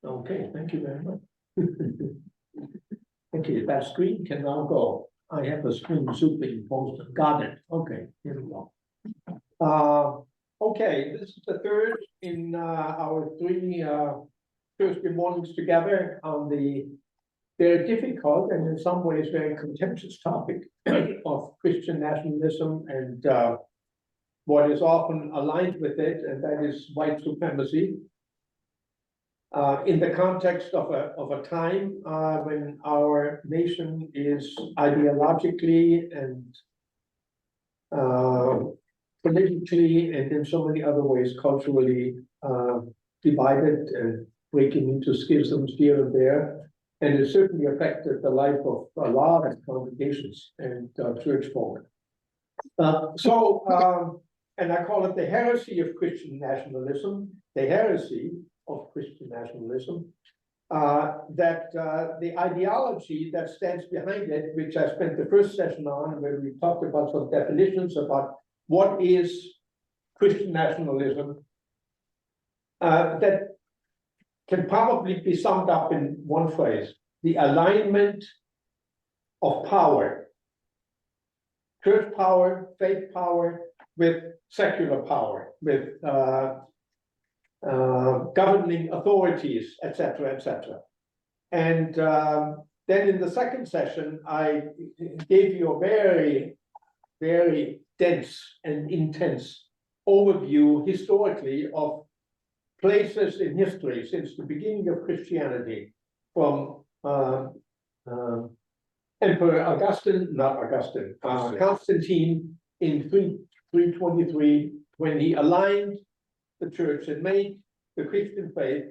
Okay, thank you very much. Okay, that screen can now go. I have a screen superimposed. Got it. Okay, here we go. Okay, this is the third in our three Thursday mornings together on the very difficult and in some ways very contentious topic of Christian nationalism and what is often aligned with it, and that is white supremacy. In the context of a time when our nation is ideologically and politically and in so many other ways culturally divided and breaking into schisms here and there, and it certainly affected the life of a lot of congregations and church folk. And I call it the heresy of Christian nationalism, the heresy of Christian nationalism, that the ideology that stands behind it, which I spent the first session on, where we talked about some definitions about what is Christian nationalism, that can probably be summed up in one phrase: the alignment of power, church power, faith power, with secular power, with governing authorities, etc., etc. And then in the second session, I gave you a very, very dense and intense overview historically of places in history since the beginning of Christianity, from Emperor Constantine in 323, when he aligned the church and made the Christian faith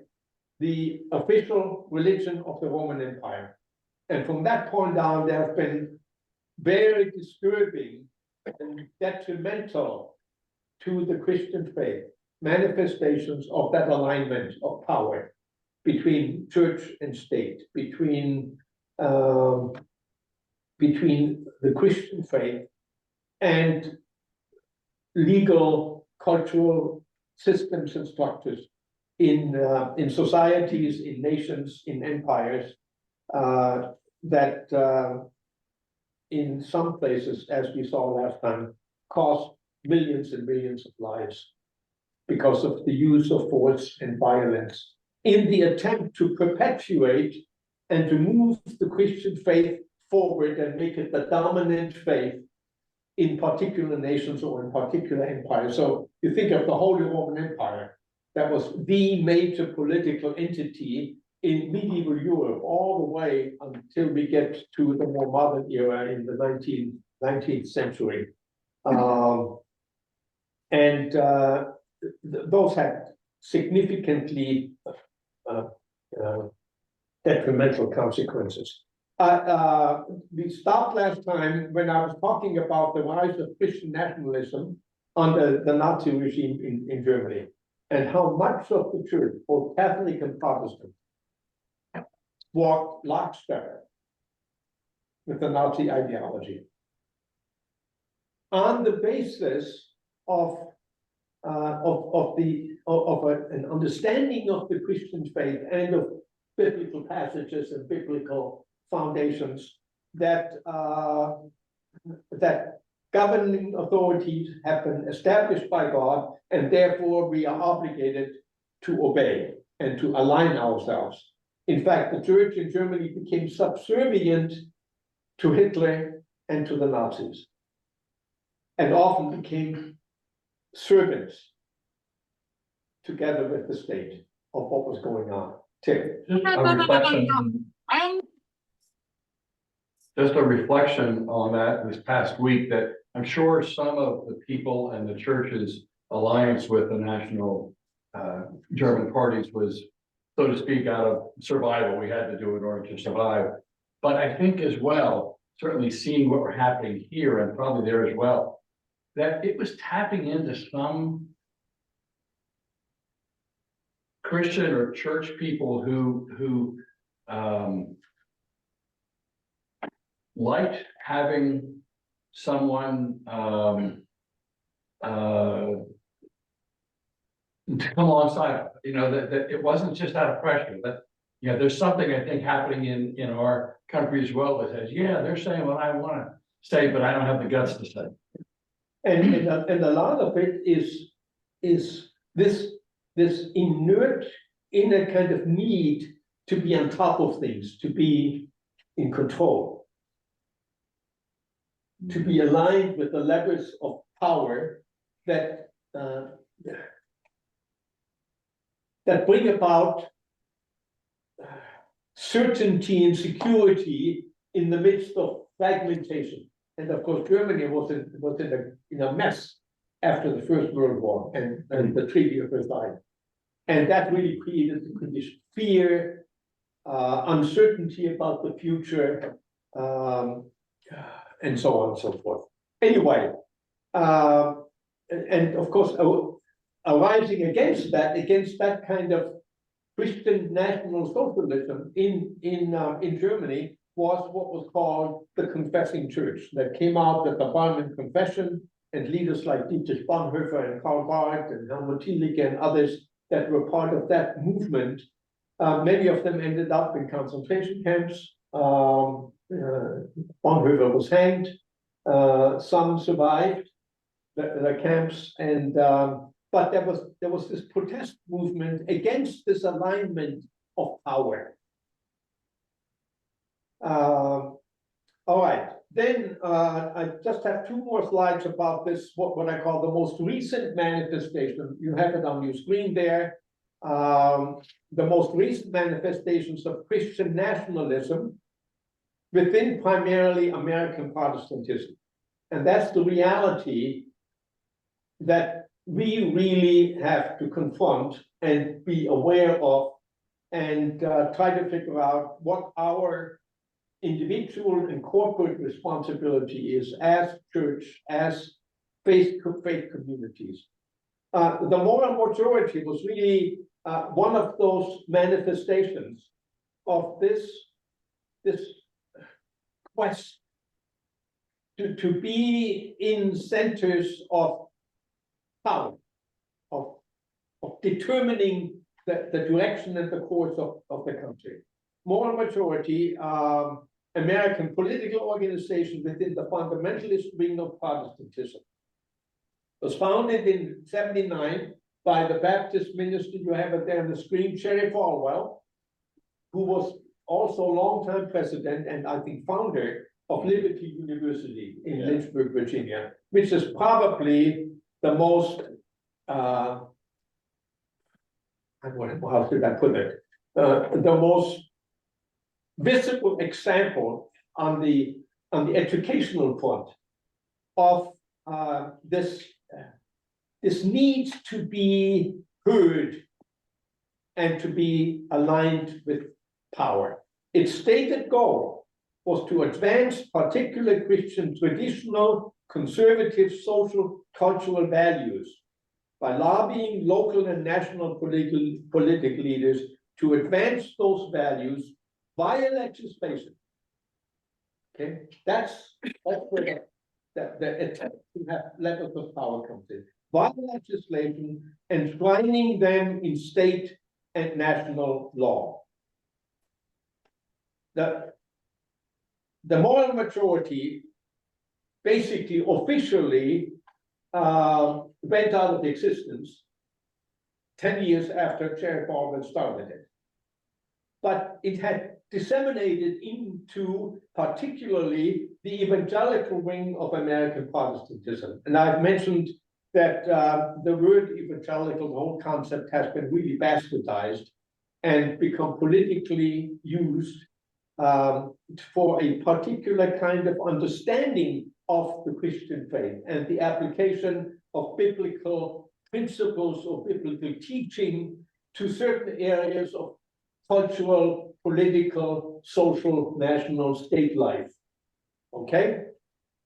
the official religion of the Roman Empire. And from that point on, there have been very disturbing and detrimental to the Christian faith manifestations of that alignment of power between church and state, between the Christian faith and legal, cultural systems and structures in societies, in nations, in empires, that in some places, as we saw last time, cost millions and millions of lives because of the use of force and violence in the attempt to perpetuate and to move the Christian faith forward and make it the dominant faith in particular nations or in particular empires. So you think of the Holy Roman Empire, that was the major political entity in medieval Europe, all the way until we get to the more modern era in the 19th century. Those had significantly detrimental consequences. We stopped last time when I was talking about the rise of Christian nationalism under the Nazi regime in Germany, and how much of the church, both Catholic and Protestant, walked lockstep with the Nazi ideology on the basis of an understanding of the Christian faith and of biblical passages and biblical foundations that that governing authorities have been established by God, and therefore we are obligated to obey and to align ourselves. In fact, the church in Germany became subservient to Hitler and to the Nazis, and often became servants together with the state of what was going on. Tim. Just a reflection on that this past week, that I'm sure some of the people and the church's alliance with the national German parties was, so to speak, out of survival. We had to do it in order to survive. But I think as well, certainly seeing what were happening here and probably there as well, that it was tapping into some Christian or church people who liked having someone to come alongside, that it wasn't just out of pressure, that, there's something I think happening in our country as well that says, yeah, they're saying what I want to say, but I don't have the guts to say. And a lot of it is this inert inner kind of need to be on top of things, to be in control, to be aligned with the levers of power that that bring about certainty and security in the midst of fragmentation. And of course, Germany was in a mess after the First World War and the Treaty of Versailles. And that really created the condition: fear, uncertainty about the future, and so on and so forth. Anyway, and of course, arising against that kind of Christian National Socialism in Germany was what was called the Confessing Church, that came out at the Barmen Confession, and leaders like Dietrich Bonhoeffer and Karl Barth and Helmut Thielicke and others that were part of that movement. Many of them ended up in concentration camps. Bonhoeffer was hanged. Some survived the camps, and but there was this protest movement against this alignment of power. All right, then I just have two more slides about this, what I call the most recent manifestation. You have it on your screen there. The most recent manifestations of Christian nationalism within primarily American Protestantism. And that's the reality that we really have to confront and be aware of, and try to figure out what our individual and corporate responsibility is as church, as faith communities. The moral majority was really one of those manifestations of this quest to be in centers of power, of determining the direction and the course of the country. Moral majority, American political organization within the fundamentalist wing of Protestantism, was founded in 1979 by the Baptist minister, you have it there on the screen, Cherry Falwell, who was also longtime president and I think founder of Liberty University in Lynchburg, Virginia, which is probably the most, how should I put it, the most visible example on the educational front of this need to be heard and to be aligned with power. Its stated goal was to advance particular Christian traditional, conservative, social, cultural values by lobbying local and national political leaders to advance those values via legislation. Okay, that's where the attempt to have levels of power comes in. Via legislation, enshrining them in state and national law. The moral majority basically officially went out of existence 10 years after Cherry Falwell started it. But it had disseminated into particularly the evangelical wing of American Protestantism. And I've mentioned that the word evangelical, the whole concept, has been really bastardized and become politically used for a particular kind of understanding of the Christian faith and the application of biblical principles or biblical teaching to certain areas of cultural, political, social, national, state life. Okay?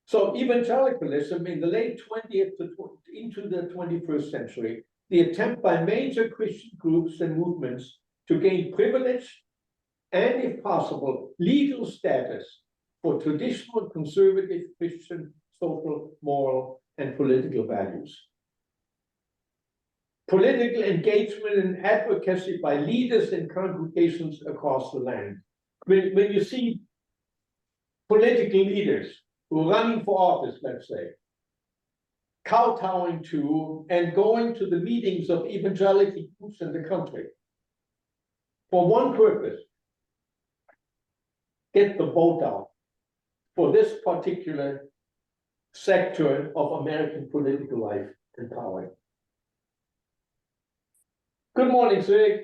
So evangelicalism in the late 20th into the 21st century, the attempt by major Christian groups and movements to gain privilege and, if possible, legal status for traditional conservative Christian social, moral, and political values. political engagement and advocacy by leaders and congregations across the land. When you see political leaders who are running for office, let's say, kowtowing to and going to the meetings of evangelical groups in the country for one purpose, get the vote out for this particular sector of American political life and power. Good morning, Sig.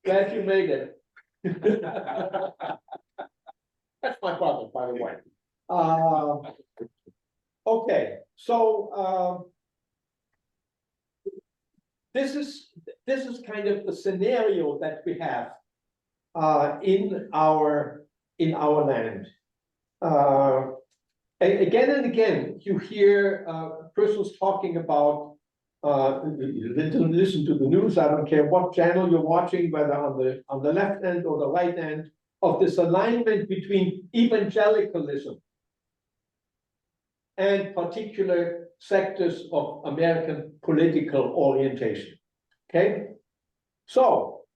Glad you made it. That's my brother, by the way. Okay, so this is kind of the scenario that we have in our land. Again and again, you hear persons talking about. Listen to the news. I don't care what channel you're watching, whether on the left end or the right end, of this alignment between evangelicalism and particular sectors of American political orientation. Okay, so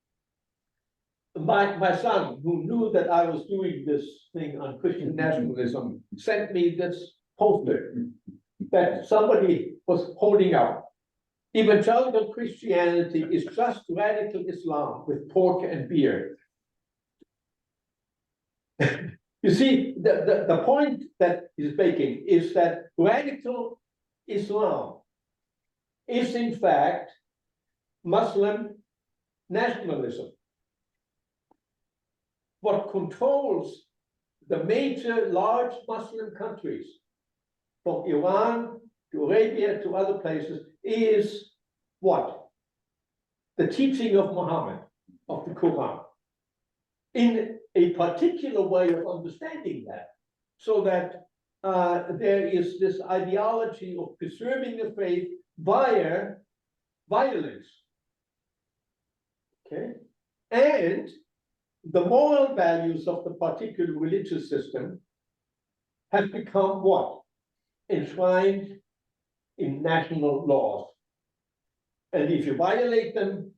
my son, who knew that I was doing this thing on Christian nationalism, sent me this poster that somebody was holding out. Evangelical Christianity is just radical Islam with pork and beer. You see, the point that he's making is that radical Islam is in fact Muslim nationalism. What controls the major large Muslim countries, from Iran to Arabia to other places, is what? The teaching of Muhammad, of the Quran, in a particular way of understanding that, so that there is this ideology of preserving the faith via violence. Okay, and the moral values of the particular religious system have become what? Enshrined in national laws. And if you violate them,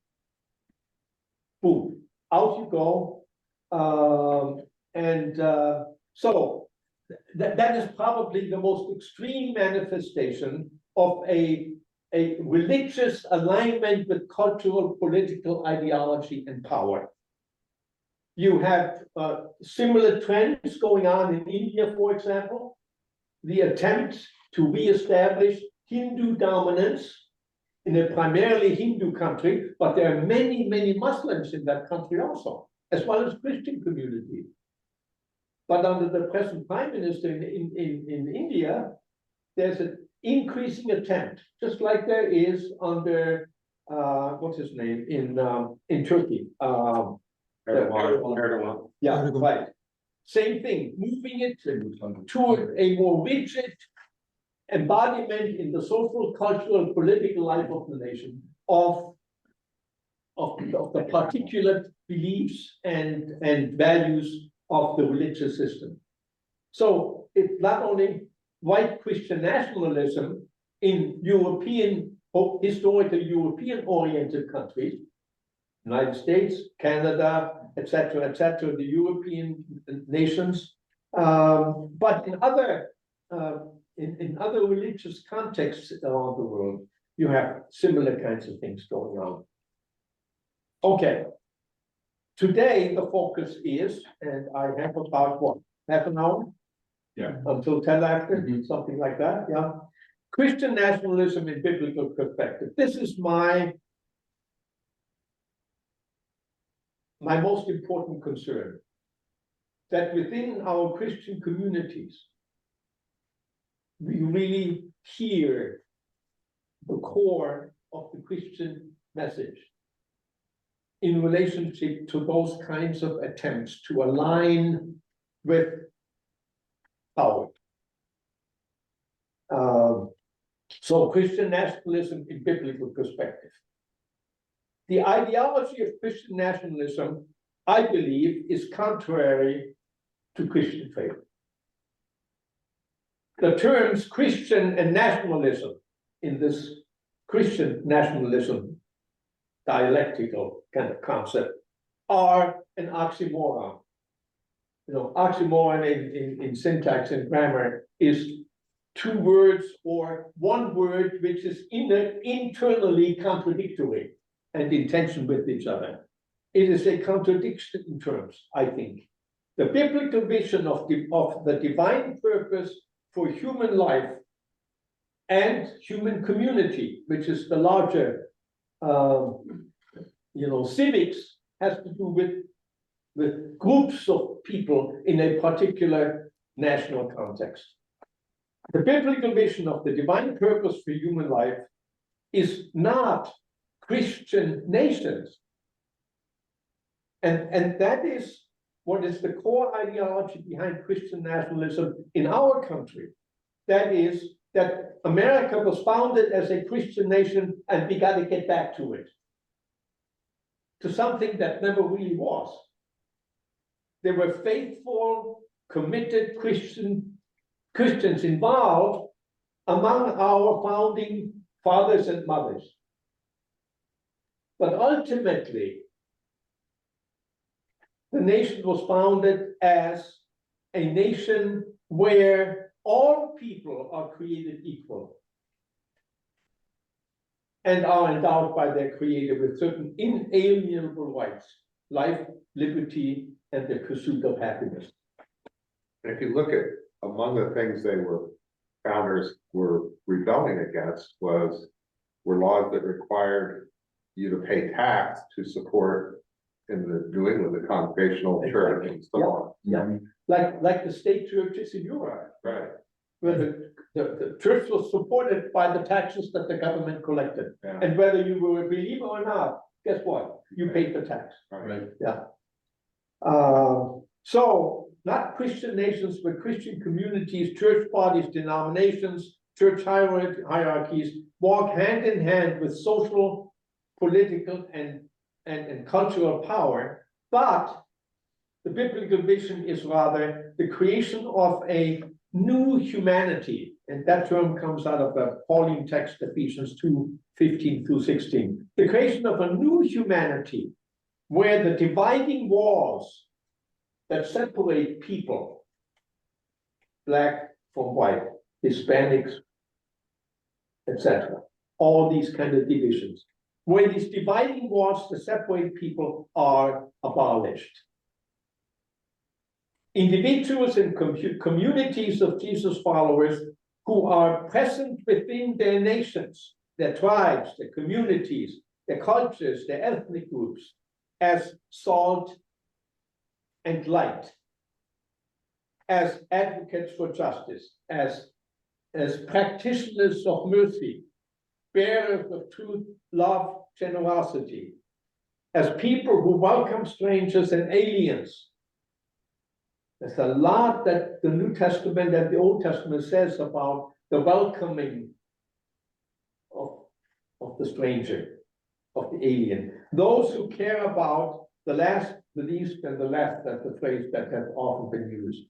boom, out you go. So that is probably the most extreme manifestation of a religious alignment with cultural, political ideology and power. You have similar trends going on in India, for example. The attempt to reestablish Hindu dominance in a primarily Hindu country, but there are many, many Muslims in that country also, as well as Christian communities. But under the present prime minister in India, there's an increasing attempt, just like there is under what's his name in Turkey. Erdogan. Yeah, Erdogan. Right. Same thing, moving it toward a more rigid embodiment in the social, cultural, political life of the nation of the particular beliefs and values of the religious system. So it's not only white Christian nationalism in European, historical European-oriented countries, United States, Canada, etc., the European nations, but in other religious contexts around the world, you have similar kinds of things going on. Okay. Today the focus is, and I have about what, half an hour? Yeah. Until 10 after, something like that. Yeah. Christian nationalism in biblical perspective. This is my most important concern, that within our Christian communities, we really hear the core of the Christian message in relationship to those kinds of attempts to align with power. So Christian nationalism in biblical perspective. The ideology of Christian nationalism, I believe, is contrary to Christian faith. The terms Christian and nationalism in this Christian nationalism dialectical kind of concept, are an oxymoron. You know, oxymoron in syntax and grammar is two words or one word which is internally contradictory and in tension with each other. It is a contradiction in terms, I think. The biblical vision of the divine purpose for human life and human community, which is the larger, civics, has to do with groups of people in a particular national context. The biblical vision of the divine purpose for human life is not Christian nations. And that is what is the core ideology behind Christian nationalism in our country. That is that America was founded as a Christian nation and we got to get back to it. To something that never really was. There were faithful, committed Christians involved among our founding fathers and mothers. But ultimately, the nation was founded as a nation where all people are created equal and are endowed by their creator with certain inalienable rights, life, liberty, and the pursuit of happiness. If you look at among the things founders were rebelling against were laws that required you to pay tax to support in the New England, the Congregational Church and so on. Yeah, like the state churches in Europe, Right. where the church was supported by the taxes that the government collected. Yeah. And whether you were a believer or not, guess what? You paid the tax. Right. Yeah. So not Christian nations, but Christian communities, church bodies, denominations, church hierarchies walk hand in hand with social, political, and cultural power. But the biblical vision is rather the creation of a new humanity. And that term comes out of the Pauline text, Ephesians 2:15-16. The creation of a new humanity where the dividing walls that separate people, black from white, Hispanics, etc., all these kind of divisions, where these dividing walls that separate people are abolished. Individuals and communities of Jesus followers who are present within their nations, their tribes, their communities, their cultures, their ethnic groups, as salt and light, as advocates for justice, as practitioners of mercy, bearers of truth, love, generosity, as people who welcome strangers and aliens. There's a lot that the New Testament and the Old Testament says about the welcoming of the stranger, of the alien. Those who care about the last, the least, and the less, that's the phrase that has often been used.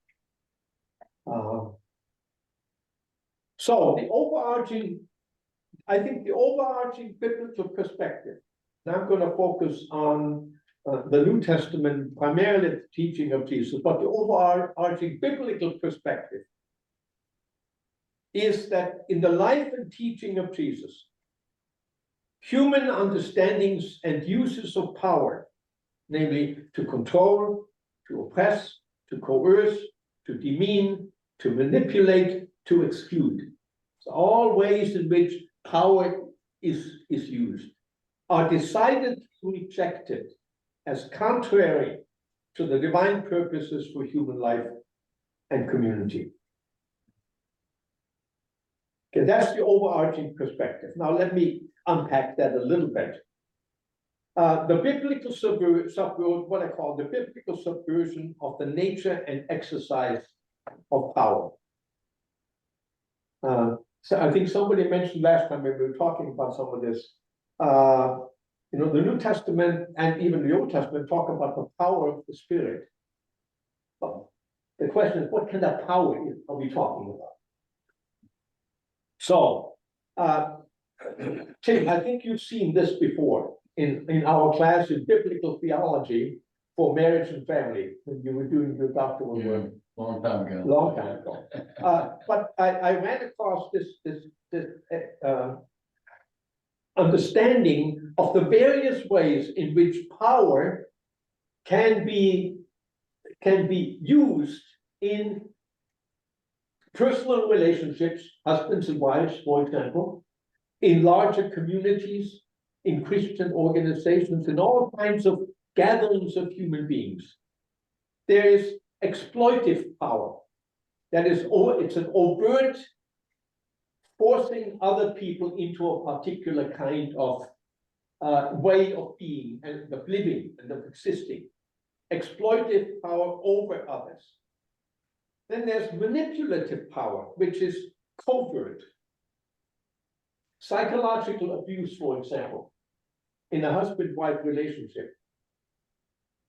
So the overarching biblical perspective, and I'm going to focus on the New Testament, primarily the teaching of Jesus, but the overarching biblical perspective is that in the life and teaching of Jesus, human understandings and uses of power, namely to control, to oppress, to coerce, to demean, to manipulate, to exclude. So all ways in which power is used are decidedly rejected as contrary to the divine purposes for human life and community. Okay, that's the overarching perspective. Now let me unpack that a little bit. The biblical what I call the biblical subversion of the nature and exercise of power. So I think somebody mentioned last time when we were talking about some of this, the New Testament and even the Old Testament talk about the power of the Spirit. But the question is, what kind of power are we talking about? So, Tim, I think you've seen this before in our class in biblical theology for marriage and family, when you were doing your doctoral work. Long time ago. Long time ago. But I ran across this understanding of the various ways in which power can be used in personal relationships, husbands and wives, for example, in larger communities, in Christian organizations, in all kinds of gatherings of human beings. There is exploitive power. That is, it's an overt forcing other people into a particular kind of way of being and of living and of existing. Exploitive power over others. Then there's manipulative power, which is covert. Psychological abuse, for example, in a husband-wife relationship,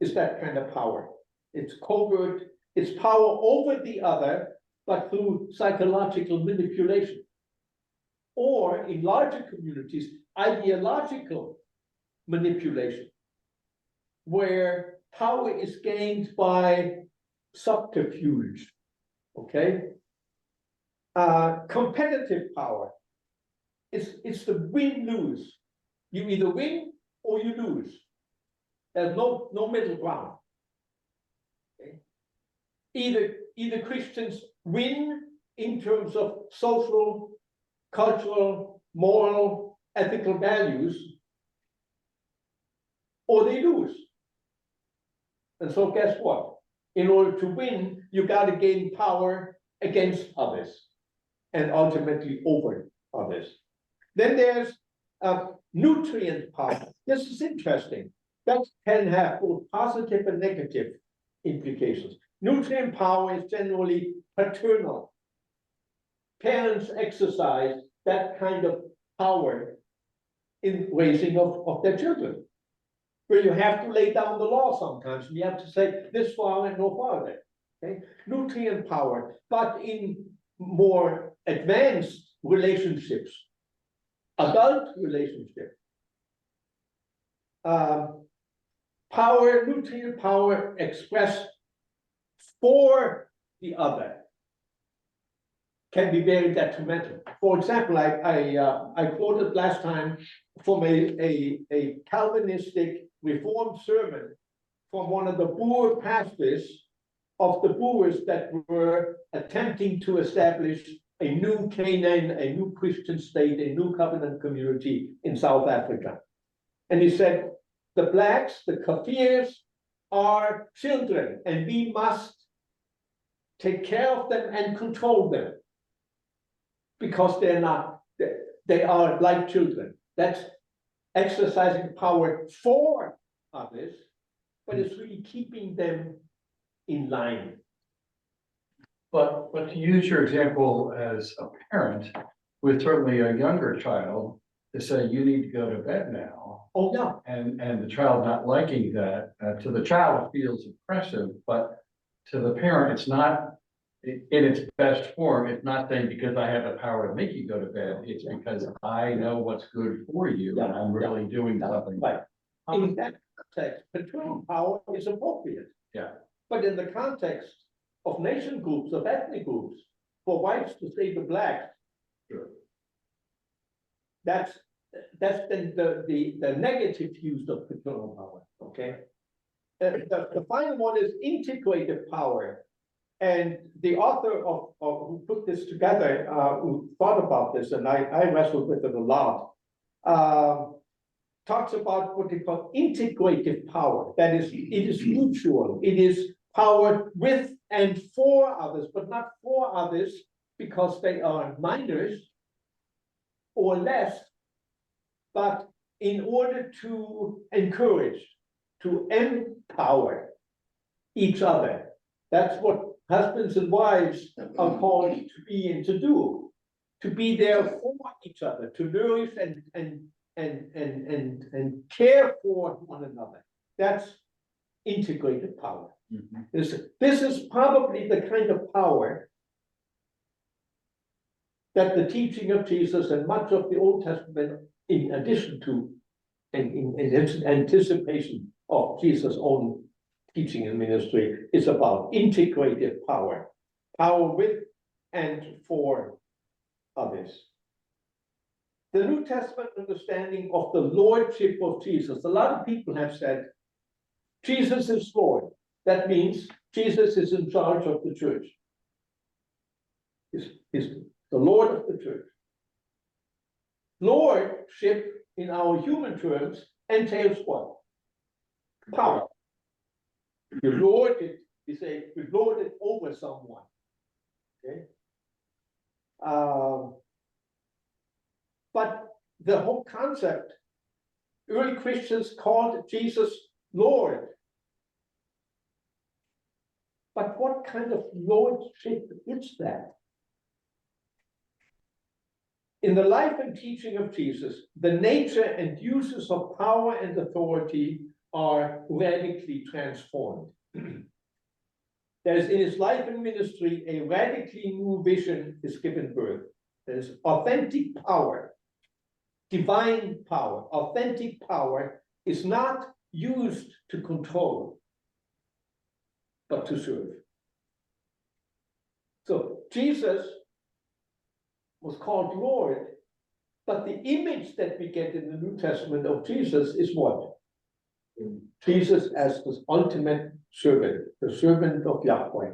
is that kind of power. It's covert, it's power over the other, but through psychological manipulation. Or in larger communities, ideological manipulation, where power is gained by subterfuge, okay? Competitive power, it's the win-lose. You either win or you lose. There's no middle ground. Okay? Either Christians win in terms of social, cultural, moral, ethical values, or they lose. And so guess what? In order to win, you got to gain power against others and ultimately over others. Then there's nutrient power. This is interesting. That can have both positive and negative implications. Nutrient power is generally paternal. Parents exercise that kind of power in raising of their children, where you have to lay down the law sometimes, and you have to say this far and no farther. Okay? Nutrient power, but in more advanced relationships, adult relationships, power, nutrient power expressed for the other can be very detrimental. For example, I quoted last time from a Calvinistic Reformed sermon from one of the Boer pastors of the Boers that were attempting to establish a new Canaan, a new Christian state, a new covenant community in South Africa. And he said, the blacks, the Kafirs, are children, and we must take care of them and control them, because they are like children. That's exercising power for others, but it's really keeping them in line. But to use your example as a parent, with certainly a younger child, to say you need to go to bed now. Oh, yeah. And the child not liking that, to the child it feels oppressive, but to the parent, it's not in its best form. It's not saying because I have the power to make you go to bed, it's because I know what's good for you, and I'm really doing something. Right. In that context, paternal power is appropriate. Yeah. But in the context of nation groups, of ethnic groups, for whites to say the blacks, Sure. that's then the negative use of paternal power. Okay. The final one is integrative power. And the author of who put this together, who thought about this, and I wrestled with it a lot, talks about what they call integrative power. That is, it is mutual. It is power with and for others, but not for others because they are minors or less, but in order to encourage, to empower each other. That's what husbands and wives are called to be and to do, to be there for each other, to nourish and care for one another. That's integrated power. Mm-hmm. This is probably the kind of power that the teaching of Jesus and much of the Old Testament, in addition to, in its anticipation of Jesus' own teaching and ministry, is about integrated power, power with and for others. The New Testament understanding of the lordship of Jesus. A lot of people have said, Jesus is Lord. That means Jesus is in charge of the church. Is the Lord of the church. Lordship in our human terms entails what? Power. You lord it, we say, you lord it over someone. Okay. But the whole concept, early Christians called Jesus Lord. But what kind of lordship is that? In the life and teaching of Jesus, the nature and uses of power and authority are radically transformed. There is in his life and ministry a radically new vision is given birth. There is authentic power, divine power. Authentic power is not used to control, but to serve. So Jesus was called Lord, but the image that we get in the New Testament of Jesus is what? Jesus as the ultimate servant, the servant of Yahweh,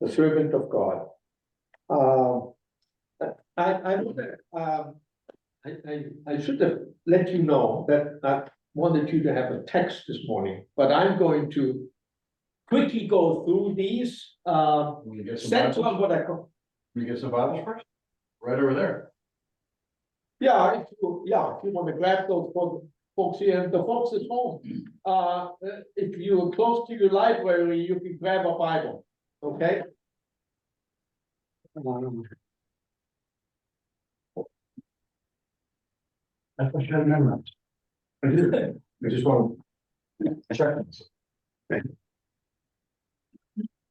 the servant of God. I should have let you know that I wanted you to have a text this morning, but I'm going to quickly go through these. Central what I call. Can you get some Bibles first? Right over there. Yeah, if you want to grab those folks here, the folks at home. If you're close to your library, you can grab a Bible, okay? I thought you had memorized. I did. I just want to check this.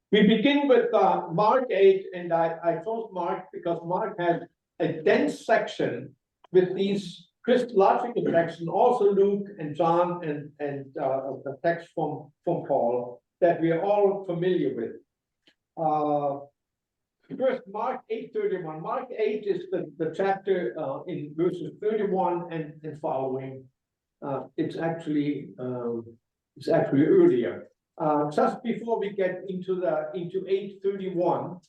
We begin with Mark 8, and I chose Mark because Mark has a dense section with these Christological texts, also Luke and John and the text from Paul that we are all familiar with. First, Mark 8:31. Mark 8 is the chapter in verses 31 and following. It's actually earlier. Just before we get into 8:31,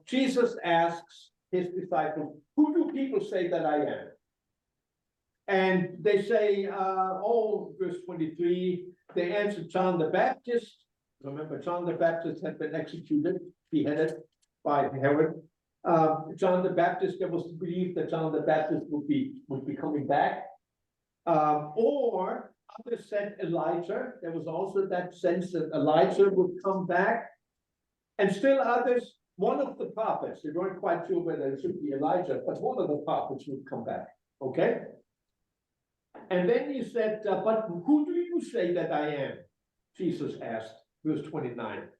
Jesus asks his disciples, "Who do people say that I am?" And they say, verse 23, they answered John the Baptist. Remember, John the Baptist had been executed, beheaded by Herod. John the Baptist, there was belief that John the Baptist would be coming back. Or others said Elijah. There was also that sense that Elijah would come back. And still others, one of the prophets, they weren't quite sure whether it should be Elijah, but one of the prophets would come back. Okay? And then he said, but who do you say that I am? Jesus asked, verse 29.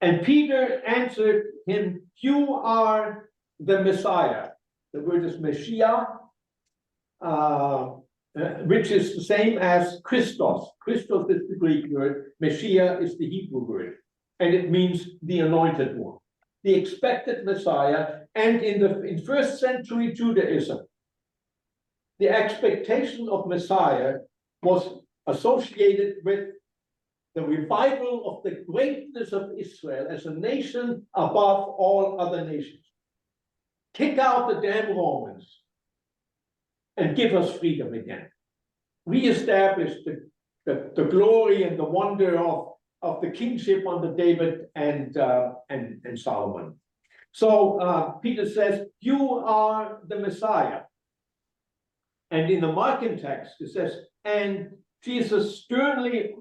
And Peter answered him, you are the Messiah. The word is Messiah, which is the same as Christos. Christos is the Greek word. Messiah is the Hebrew word. And it means the anointed one, the expected Messiah. And in first century Judaism, the expectation of Messiah was associated with the revival of the greatness of Israel as a nation above all other nations. Kick out the damn Romans and give us freedom again. Reestablish the glory and the wonder of the kingship under David and Solomon. So Peter says, you are the Messiah. And in the Markan text, it says, and Jesus sternly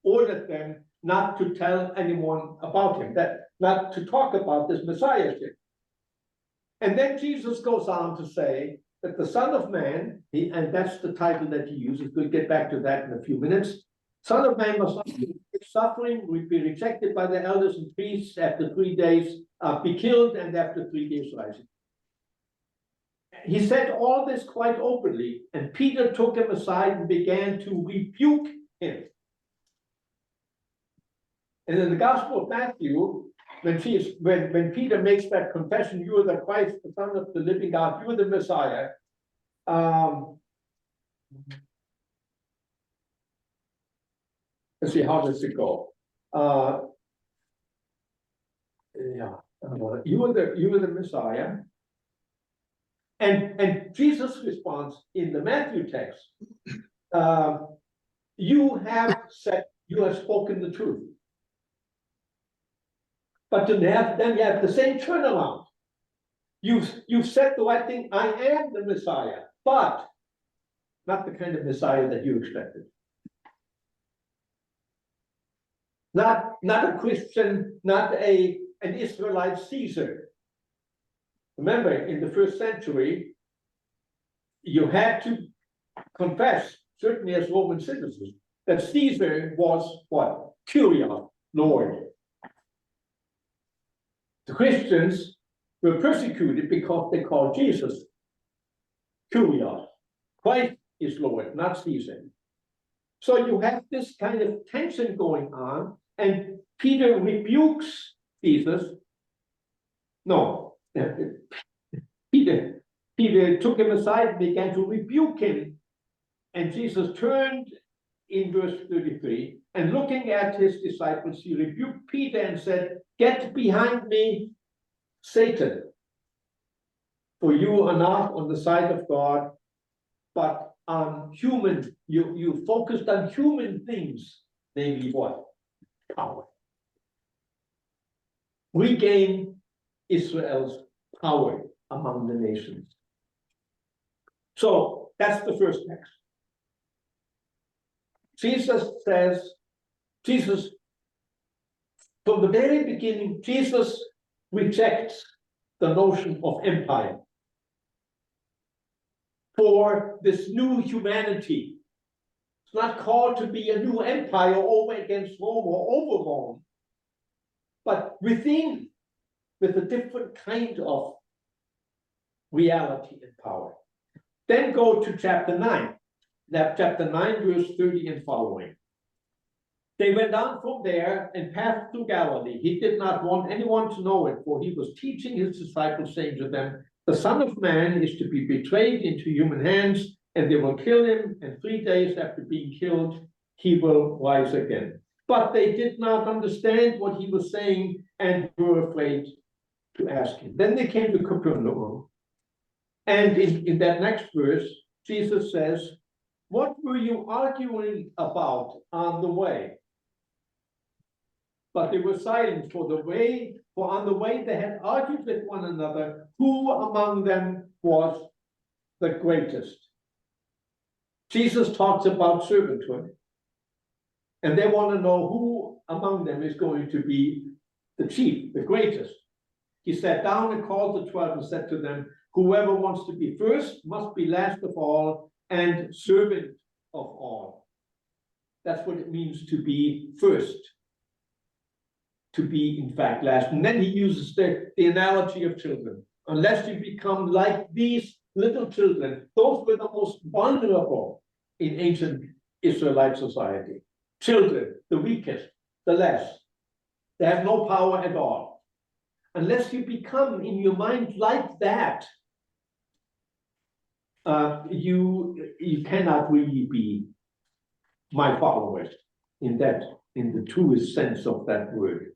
ordered them not to tell anyone about him, that not to talk about this messiahship. And then Jesus goes on to say that the Son of Man, and that's the title that he uses, we'll get back to that in a few minutes. Son of Man must suffering, will be rejected by the elders and priests, after 3 days be killed, and after 3 days rising. he said all this quite openly, and Peter took him aside and began to rebuke him. And in the Gospel of Matthew, when Peter makes that confession, you are the Christ, the Son of the living God, you are the Messiah. Let's see, how does it go? You are the Messiah. And Jesus responds in the Matthew text, you have spoken the truth. But then you have the same turnaround. You've said the right thing, I am the Messiah, but not the kind of Messiah that you expected. Not a Christian, not an Israelite Caesar. Remember, in the first century, you had to confess, certainly as Roman citizens, that Caesar was what? Kyrios, Lord. The Christians were persecuted because they called Jesus Kyrios. Christ is Lord, not Caesar. So you have this kind of tension going on, and Peter rebukes Jesus. No, Peter took him aside and began to rebuke him. And Jesus turned in verse 33, and looking at his disciples, he rebuked Peter and said, "Get behind me, Satan, for you are not on the side of God, but on human, you focused on human things, namely what? Power. Regain Israel's power among the nations." So that's the first text. Jesus, from the very beginning, Jesus rejects the notion of empire for this new humanity. It's not called to be a new empire over against Rome or over Rome, but within, with a different kind of reality and power. Then go to chapter 9. Chapter 9, verse 30 and following. They went on from there and passed through Galilee. He did not want anyone to know it, for he was teaching his disciples, saying to them, "The Son of Man is to be betrayed into human hands, and they will kill him, and 3 days after being killed, he will rise again." But they did not understand what he was saying and were afraid to ask him. Then they came to Capernaum. And in that next verse, Jesus says, "What were you arguing about on the way?" But they were silent for on the way they had argued with one another, who among them was the greatest. Jesus talks about servanthood, and they want to know who among them is going to be the chief, the greatest. He sat down and called the 12 and said to them, "Whoever wants to be first must be last of all and servant of all." That's what it means to be first. To be, in fact, last. And then he uses the analogy of children. Unless you become like these little children, those were the most vulnerable in ancient Israelite society. Children, the weakest, the less. They have no power at all. Unless you become in your mind like that, you cannot really be my followers in the truest sense of that word.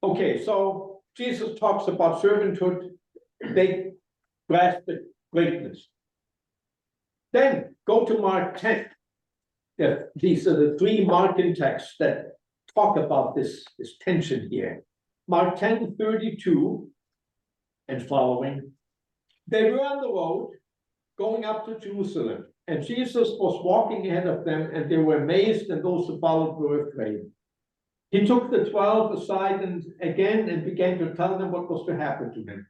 Okay, so Jesus talks about servanthood. They grasp the greatness. Then go to Mark 10. These are the 3 Markan texts that talk about this tension here. Mark 10:32 and following. They were on the road going up to Jerusalem, and Jesus was walking ahead of them, and they were amazed, and those who followed were afraid. He took the 12 aside and began to tell them what was to happen to him.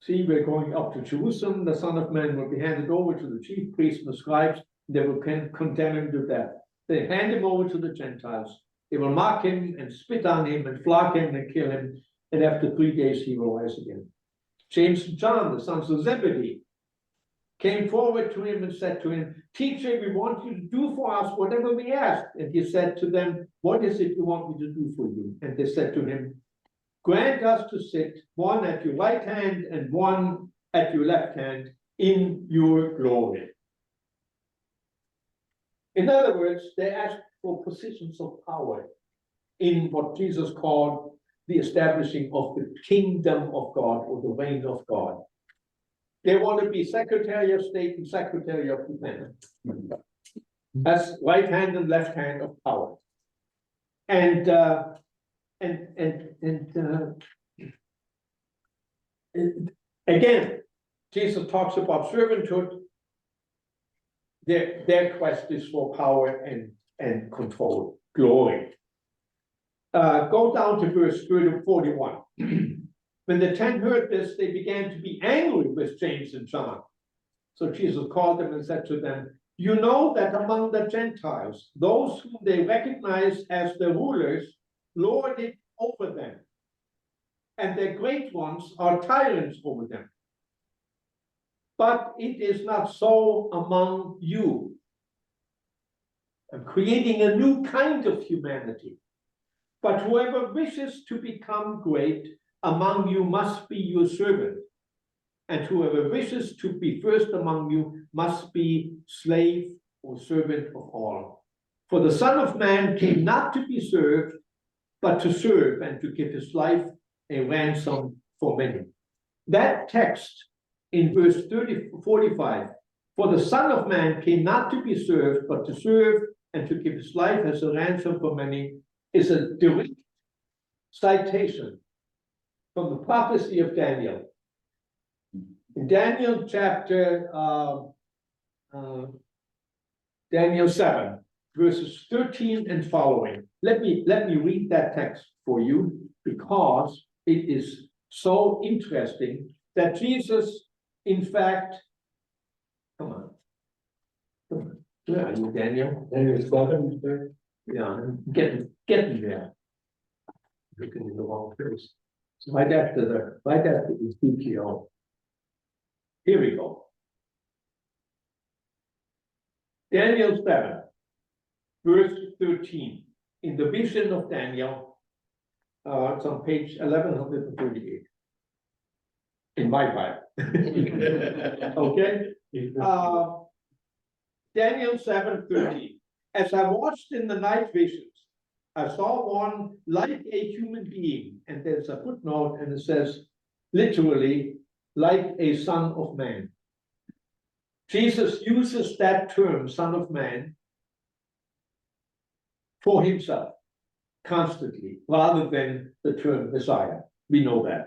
"See, we're going up to Jerusalem. The Son of Man will be handed over to the chief priests and the scribes. They will condemn him to death. They hand him over to the Gentiles. They will mock him and spit on him and flog him and kill him. And after 3 days, he will rise again." James and John, the sons of Zebedee, came forward to him and said to him, "Teacher, we want you to do for us whatever we ask." And he said to them, "What is it you want me to do for you?" And they said to him, "Grant us to sit, one at your right hand and one at your left hand, in your glory." In other words, they asked for positions of power in what Jesus called the establishing of the kingdom of God, or the reign of God. They want to be Secretary of State and Secretary of Defense. That's right hand and left hand of power. And again, Jesus talks about servanthood. Their quest is for power and control, glory. Go down to verse 41. When the 10 heard this, they began to be angry with James and John. So Jesus called them and said to them, "You know that among the Gentiles, those whom they recognize as the rulers lord it over them, and their great ones are tyrants over them. But it is not so among you. I'm creating a new kind of humanity. But whoever wishes to become great among you must be your servant, and whoever wishes to be first among you must be slave or servant of all. For the Son of Man came not to be served, but to serve and to give his life a ransom for many." That text in verse 45, "For the Son of Man came not to be served, but to serve and to give his life as a ransom for many," is a direct citation from the prophecy of Daniel. In Daniel chapter Daniel 7, verses 13 and following. Let me read that text for you, because it is so interesting that Jesus, in fact, come on. Where are you, Daniel? Daniel 7, Yeah, I'm getting there. Looking in the wrong place. So right after Ezekiel. Here we go. Daniel 7, verse 13. In the vision of Daniel, it's on page 1138. In my Bible. Okay? Daniel 7:13. "As I watched in the night visions, I saw one like a human being," and there's a footnote, and it says, literally, "like a son of man." Jesus uses that term, son of man, for himself constantly, rather than the term Messiah. We know that.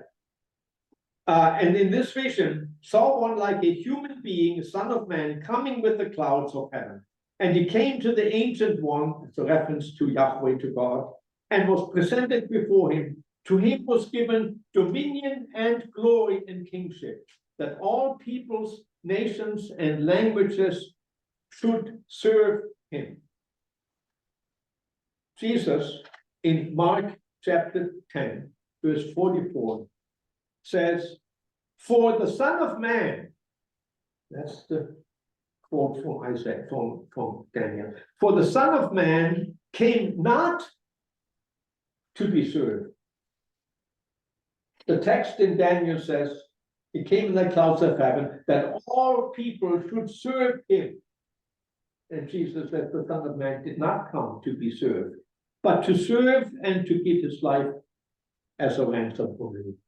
And in this vision, saw one like a human being, a son of man, coming with the clouds of heaven. And he came to the Ancient One, it's a reference to Yahweh, to God, and was presented before him. To him was given dominion and glory and kingship, that all peoples, nations, and languages should serve him. Jesus, in Mark chapter 10, verse 44, says, "For the Son of Man," that's the quote from Isaiah, from Daniel, "for the Son of Man came not to be served." The text in Daniel says, "He came in the clouds of heaven, that all people should serve him." And Jesus said, "The Son of Man did not come to be served, but to serve and to give his life as a ransom for many."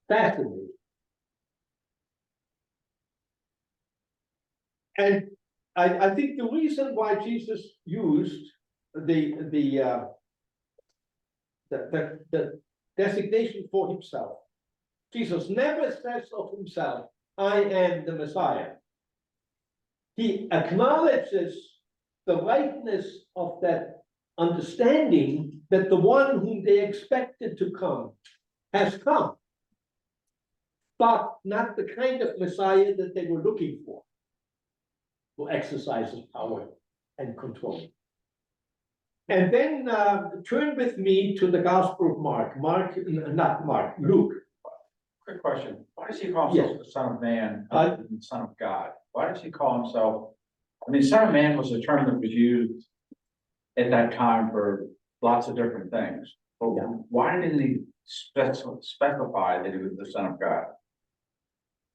Fascinating. And I think the reason why Jesus used the designation for himself, Jesus never says of himself, "I am the Messiah." He acknowledges the rightness of that understanding that the one whom they expected to come has come, but not the kind of Messiah that they were looking for, who exercises power and control. And then turn with me to the Gospel of Luke. Quick question, why does he call himself the Son of Man other than the Son of God? Why does he call himself, I mean, Son of Man was a term that was used at that time for lots of different things. But why didn't he specify that he was the Son of God?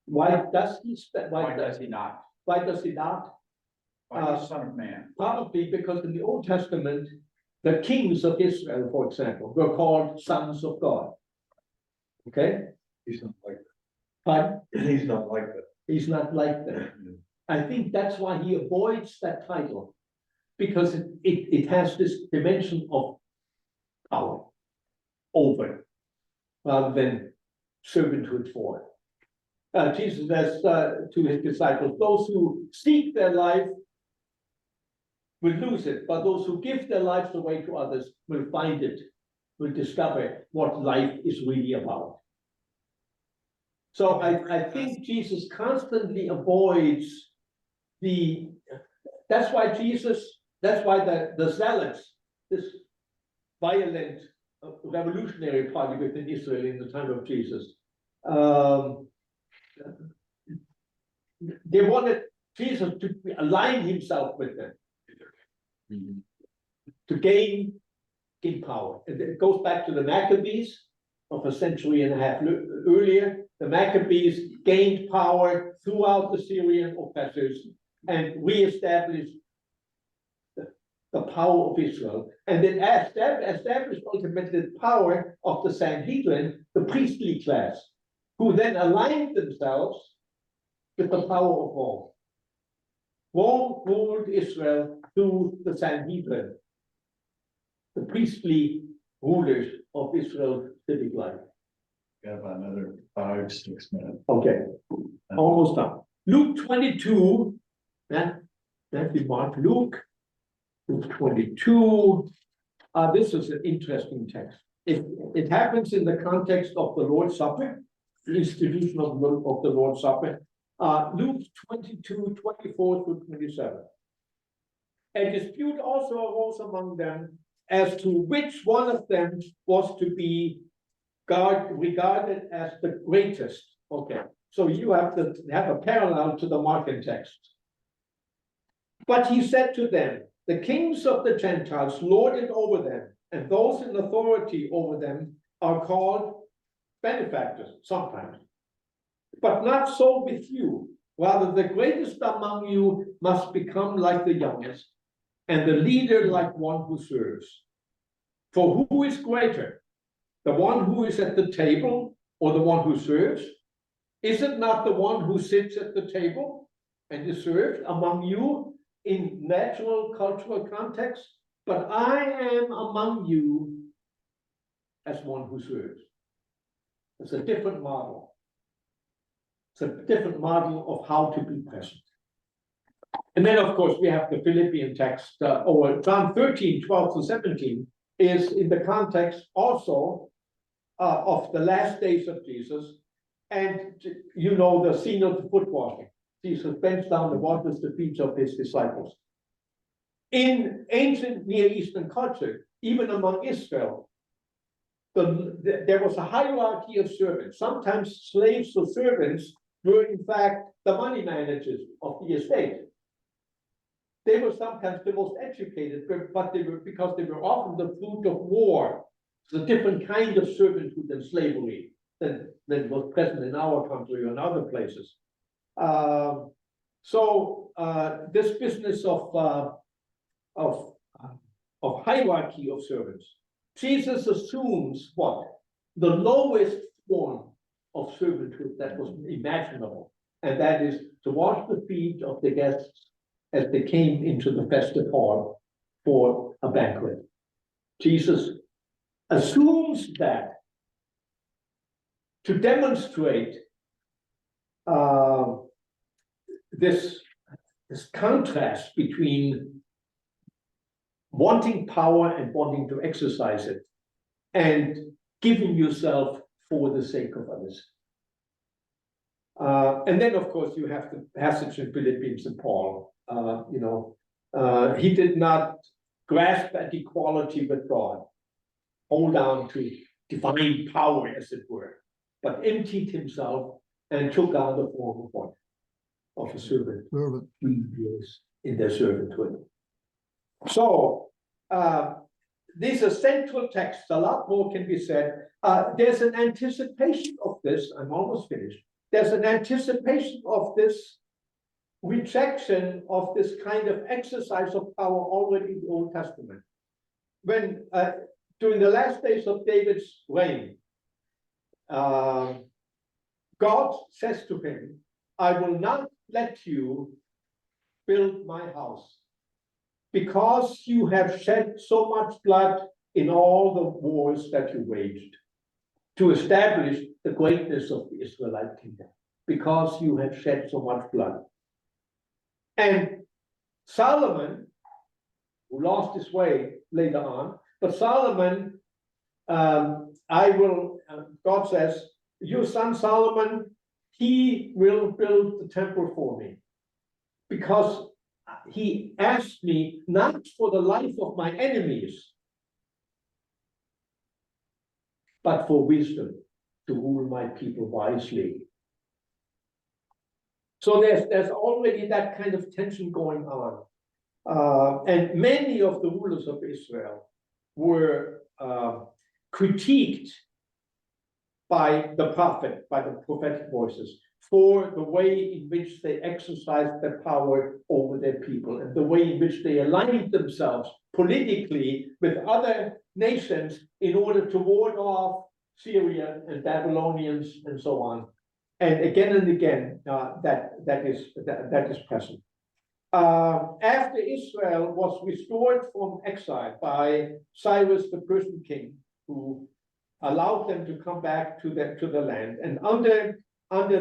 Why does he, Why does he not? why does he not? Why is he Son of Man? Probably because in the Old Testament, the kings of Israel, for example, were called sons of God. Okay? He's not like But that. He's not like that. he's not like that. I think that's why he avoids that title, because it has this dimension of power over, rather than servanthood for. Jesus says to his disciples, those who seek their life will lose it, but those who give their lives away to others will find it, will discover what life is really about. So I think Jesus constantly avoids that's why the Zealots, this violent revolutionary party within Israel in the time of Jesus, they wanted Jesus to align himself with them, to gain power. And it goes back to the Maccabees of a century and a half earlier. The Maccabees gained power throughout the Syrian oppressors and reestablished the power of Israel. And then established ultimately the power of the Sanhedrin, the priestly class, who then aligned themselves with the power of Rome. Rome ruled Israel through the Sanhedrin, the priestly rulers of Israel's civic life. Got about another 5-6 minutes. Okay, almost done. Luke 22, Matthew, Mark, Luke 22. This is an interesting text. It happens in the context of the Lord's Supper, the institution of the Lord's Supper. Luke 22, 24 through 27. A dispute also arose among them as to which one of them was to be regarded as the greatest. Okay, so you have to have a parallel to the Markan text. But he said to them, the kings of the Gentiles lord it over them, and those in authority over them are called benefactors sometimes. But not so with you. Rather, the greatest among you must become like the youngest, and the leader like one who serves. For who is greater, the one who is at the table or the one who serves? Is it not the one who sits at the table and is served among you in natural cultural context? But I am among you as one who serves. It's a different model. It's a different model of how to be present. And then, of course, we have the Philippian text, or John 13, 12 to 17, is in the context also of the last days of Jesus. And you know the scene of the foot washing. Jesus bends down and washes the feet of his disciples. In ancient Near Eastern culture, even among Israel, there was a hierarchy of servants. Sometimes slaves or servants were in fact the money managers of the estate. They were sometimes the most educated, but because they were often the fruit of war. It's a different kind of servanthood and slavery than was present in our country or in other places. This business of hierarchy of servants, Jesus assumes what? The lowest form of servanthood that was imaginable, and that is to wash the feet of the guests as they came into the festive hall for a banquet. Jesus assumes that to demonstrate this contrast between wanting power and wanting to exercise it, and giving yourself for the sake of others. And then, of course, you have the passage in Philippians and Paul. He did not grasp at equality with God, hold on to divine power, as it were, but emptied himself and took out the form of what? Of a servant. 3 years in their servanthood. So, these are central texts. A lot more can be said. There's an anticipation of this. I'm almost finished. There's an anticipation of this rejection of this kind of exercise of power already in the Old Testament. When during the last days of David's reign, God says to him, I will not let you build my house because you have shed so much blood in all the wars that you waged to establish the greatness of the Israelite kingdom, because you have shed so much blood. And Solomon, who lost his way later on, but Solomon, God says, your son Solomon, he will build the temple for me, because he asked me not for the life of my enemies, but for wisdom to rule my people wisely. So there's already that kind of tension going on. And many of the rulers of Israel were critiqued by the prophet, by the prophetic voices, for the way in which they exercised their power over their people and the way in which they aligned themselves politically with other nations in order to ward off Syria and Babylonians and so on. And again, that is present. After Israel was restored from exile by Cyrus, the Persian king, who allowed them to come back to the land, and under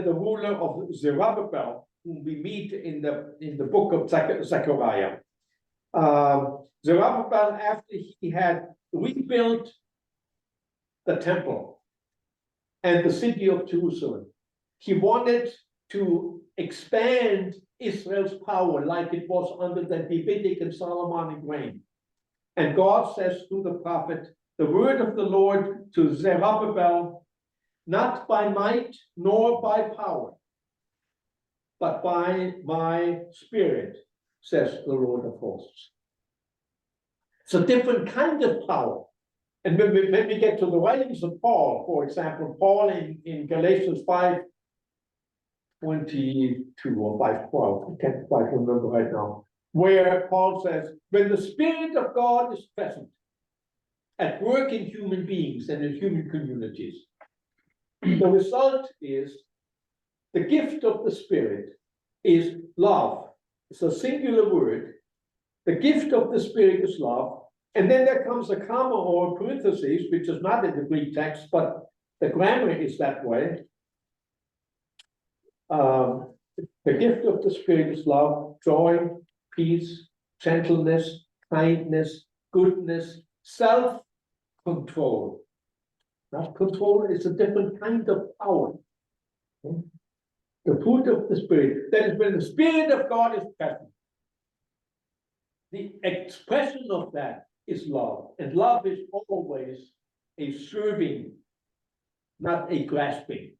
the ruler of Zerubbabel, whom we meet in the book of Zechariah, Zerubbabel, after he had rebuilt the temple and the city of Jerusalem, he wanted to expand Israel's power like it was under the Davidic and Solomonic reign. And God says through the prophet, the word of the Lord to Zerubbabel, not by might nor by power, but by my spirit, says the Lord of hosts. It's a different kind of power. And when we get to the writings of Paul, for example, Paul in Galatians 5:22 or 5:12, I can't quite remember right now, where Paul says, when the Spirit of God is present at work in human beings and in human communities, the result is the gift of the Spirit is love. It's a singular word. The gift of the Spirit is love. And then there comes a comma or a parenthesis, which is not in the Greek text, but the grammar is that way. The gift of the Spirit is love, joy, peace, gentleness, kindness, goodness, self-control. That control is a different kind of power. The fruit of the Spirit, that is when the Spirit of God is present. The expression of that is love, and love is always a serving, not a grasping.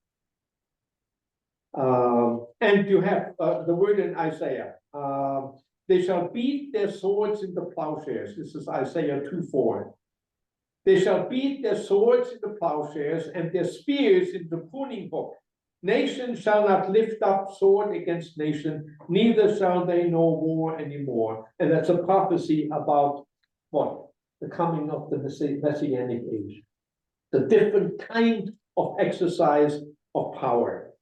And you have the word in Isaiah, they shall beat their swords into plowshares. This is Isaiah 2:4. They shall beat their swords into plowshares and their spears into pruning hook. Nation shall not lift up sword against nation, neither shall they know war anymore. And that's a prophecy about what? The coming of the Messianic age. The different kind of exercise of power.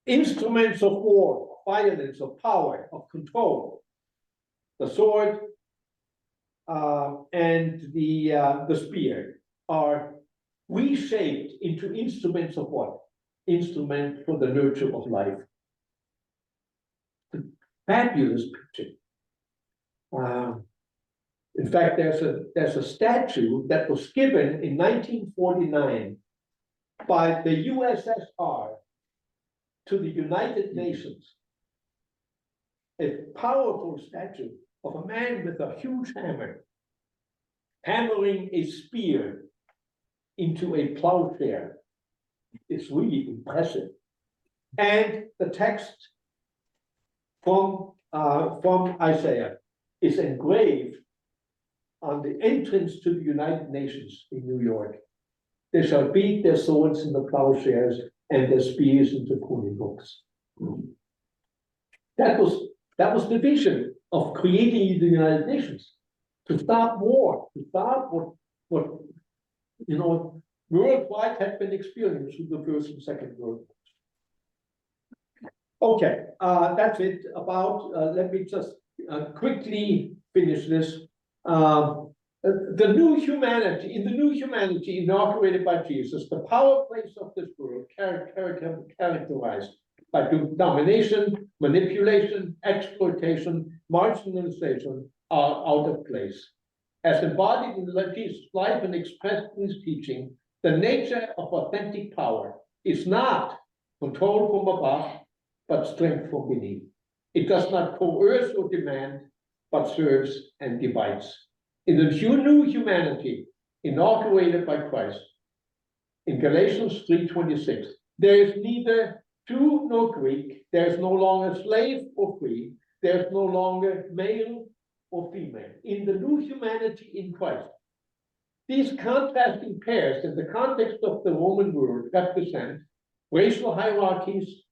Instruments of war, violence, of power, of control. The sword and the spear are reshaped into instruments of what? Instrument for the nurture of life. Fabulous picture. In fact, there's a statue that was given in 1949 by the USSR to the United Nations. A powerful statue of a man with a huge hammer, hammering a spear into a plowshare. It's really impressive. And the text from Isaiah is engraved on the entrance to the United Nations in New York. They shall beat their swords into plowshares and their spears into pruning hooks. That was the vision of creating the United Nations, to stop war, to stop what worldwide had been experienced through the First and Second World Wars. Okay, that's it about, let me just quickly finish this. The new humanity, in the new humanity inaugurated by Jesus, the power place of this world characterized by domination, manipulation, exploitation, marginalization are out of place. As embodied in Jesus' life and expressed in his teaching, the nature of authentic power is not control from above, but strength from beneath. It does not coerce or demand, but serves and divides. In the new humanity inaugurated by Christ, in Galatians 3:26, there is neither Jew nor Greek, there is no longer slave or free, there is no longer male or female. In the new humanity in Christ, these contrasting pairs in the context of the Roman world represent racial hierarchies,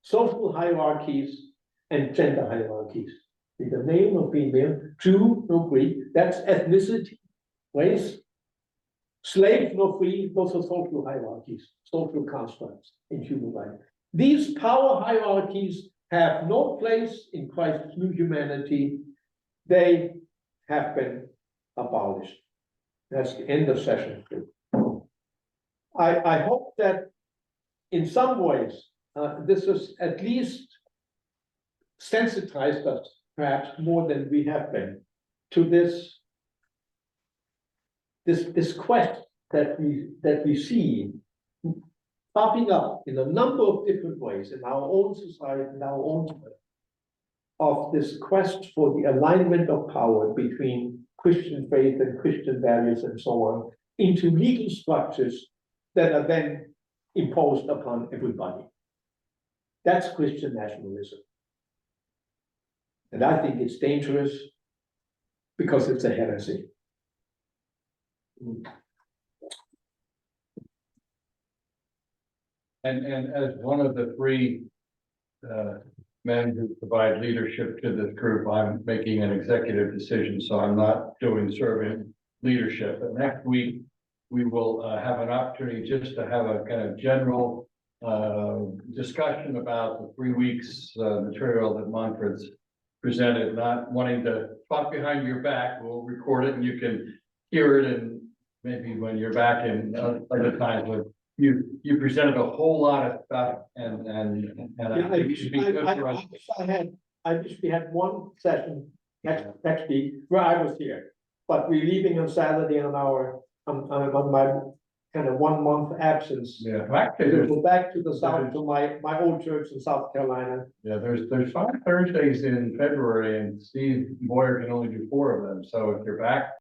social hierarchies, and gender hierarchies. Neither male nor female, Jew nor Greek, that's ethnicity, race, slave nor free, those are social hierarchies, social constructs in human life. These power hierarchies have no place in Christ's new humanity. They have been abolished. That's the end of session 2. I hope that in some ways, this has at least sensitized us, perhaps more than we have been, to this quest that we see popping up in a number of different ways in our own society, in our own time, of this quest for the alignment of power between Christian faith and Christian values and so on, into legal structures that are then imposed upon everybody. That's Christian nationalism. And I think it's dangerous because it's a heresy. And as one of the 3 men who provide leadership to this group, I'm making an executive decision, so I'm not doing servant leadership. But next week, we will have an opportunity just to have a kind of general discussion about the 3 weeks material that Manfred's presented, not wanting to talk behind your back. We'll record it and you can hear it, and maybe when you're back in other times when you presented a whole lot of stuff and I think it should be good for us. I wish we had one session next week where I was here, but we're leaving on Saturday on my kind of 1 month absence. Yeah, We actually, go back to the south to my old church in South Carolina. there's 5 Thursdays in February, and Steve Boyer can only do 4 of them. So if you're back